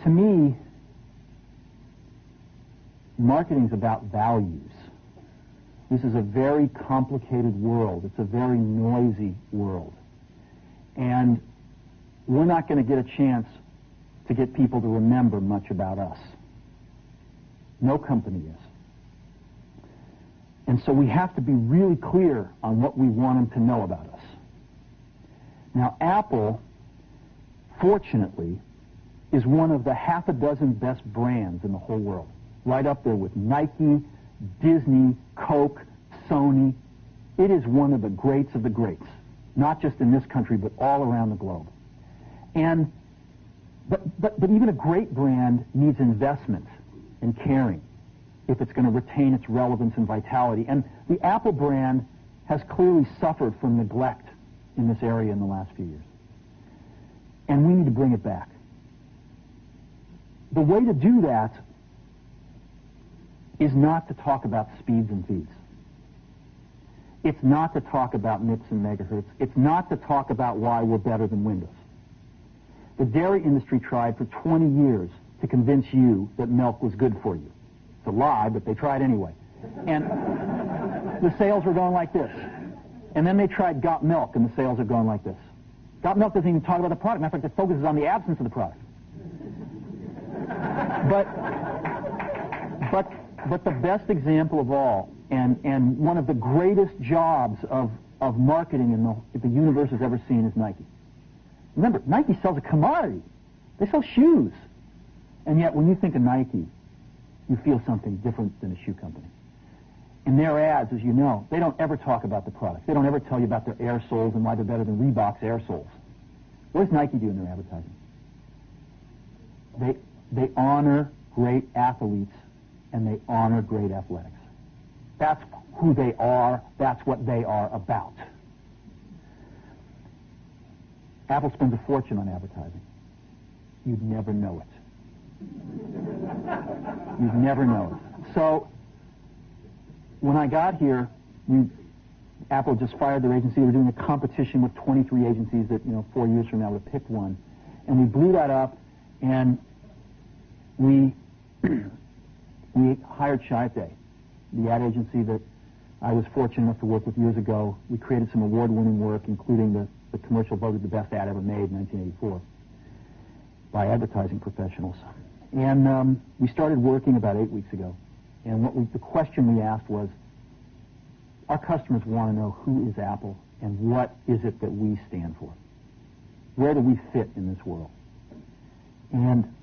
To me, marketing is about values. This is a very complicated world. It's a very noisy world. And we're not going to get a chance to get people to remember much about us. No company is. And so we have to be really clear on what we want them to know about us. Now, Apple, fortunately, is one of the half a dozen best brands in the whole world. Right up there with Nike, Disney, Coke, Sony. It is one of the greats of the greats, not just in this country, but all around the globe. And but even a great brand needs investment and caring if it's going to retain its relevance and vitality. And the Apple brand has clearly suffered from neglect in this area in the last few years. And we need to bring it back. The way to do that is not to talk about speeds and feeds. It's not to talk about MIPS and megahertz. It's not to talk about why we're better than Windows. The dairy industry tried for 20 years to convince you that milk was good for you. It's a lie, but they tried anyway. And the sales were going like this. And then they tried Got Milk, and the sales are going like this. Got Milk doesn't even talk about the product. Matter of fact, it focuses on the absence of the product. But the best example of all, and one of the greatest jobs of marketing the universe has ever seen is Nike. Remember, Nike sells a commodity. They sell shoes. And yet, when you think of Nike, you feel something different than a shoe company. In their ads, as you know, they don't ever talk about the product. They don't ever tell you about their air soles and why they're better than Reebok's air soles. What does Nike do in their advertising? They honor great athletes and they honor great athletics. That's who they are. That's what they are about. Apple spends a fortune on advertising. You'd never know it. You'd never know it. So, when I got here, Apple just fired their agency. We're doing a competition with 23 agencies that, 4 years from now we'll pick one. And we blew that up, and we hired Chiat, the ad agency that I was fortunate enough to work with years ago. We created some award-winning work, including the commercial voted the best ad ever made in 1984 by advertising professionals. And we started working about 8 weeks ago. And the question we asked was, our customers want to know who is Apple and what is it that we stand for? Where do we fit in this world? And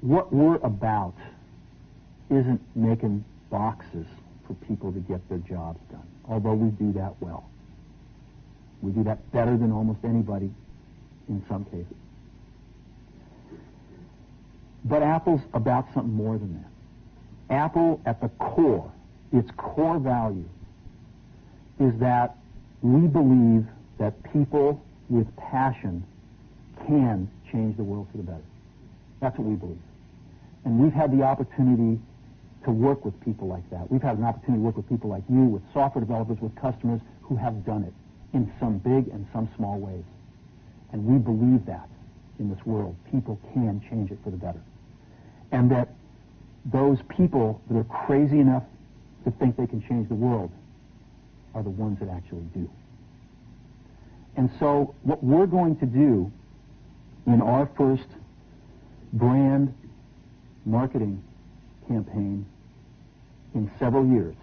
what we're about isn't making boxes for people to get their jobs done, although we do that well. We do that better than almost anybody in some cases. But Apple's about something more than that. Apple, at the core, its core value, is that we believe that people with passion can change the world for the better. That's what we believe. And we've had the opportunity to work with people like that. We've had an opportunity to work with people like you, with software developers, with customers who have done it in some big and some small ways. And we believe that in this world. People can change it for the better. And that those people that are crazy enough to think they can change the world are the ones that actually do. And so what we're going to do in our first brand marketing campaign in several years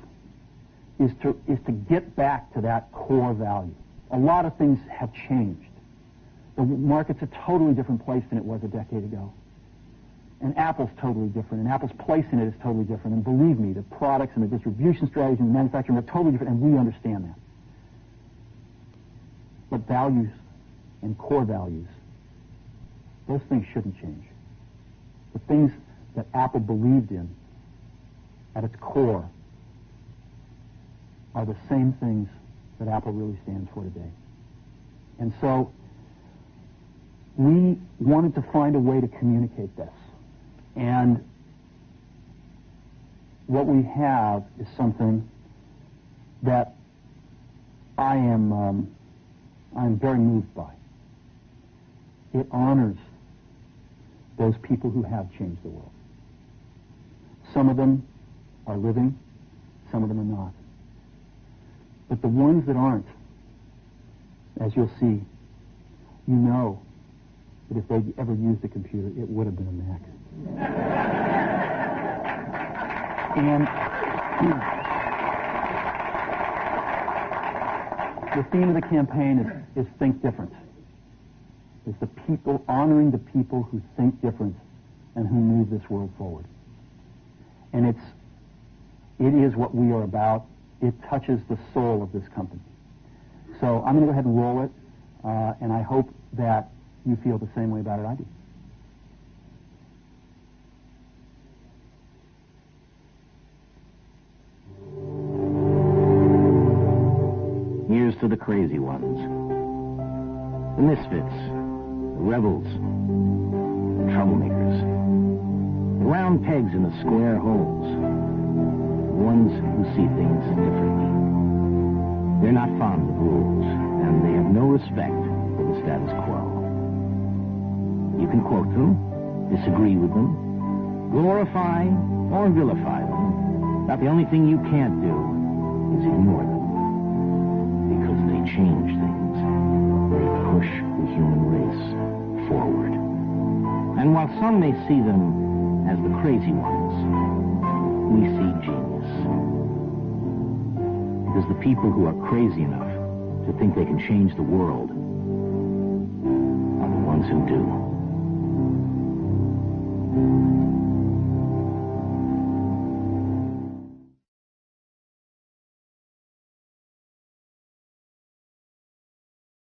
is to get back to that core value. A lot of things have changed. The market's a totally different place than it was a decade ago. And Apple's totally different, and Apple's place in it is totally different. And believe me, the products and the distribution strategy and the manufacturing are totally different, and we understand that. But values and core values, those things shouldn't change. The things that Apple believed in at its core are the same things that Apple really stands for today. And so we wanted to find a way to communicate this. And what we have is something that I'm very moved by. It honors those people who have changed the world. Some of them are living, some of them are not. But the ones that aren't, as you'll see, you know that if they'd ever used a computer, it would have been a Mac. And the theme of the campaign is Think Different. It's the people, honoring the people who think different and who move this world forward. And it is what we are about. It touches the soul of this company. So I'm going to go ahead and roll it, and I hope that you feel the same way about it I do. Here's to the crazy ones, the misfits, the rebels, the troublemakers, the round pegs in the square holes, the ones who see things differently. They're not fond of rules, and they have no respect for the status quo. You can quote them, disagree with them, glorify or vilify them, but the only thing you can't do is ignore them. Because they change things. They push the human race forward. And while some may see them as the crazy ones, we see genius. Because the people who are crazy enough to think they can change the world are the ones who do.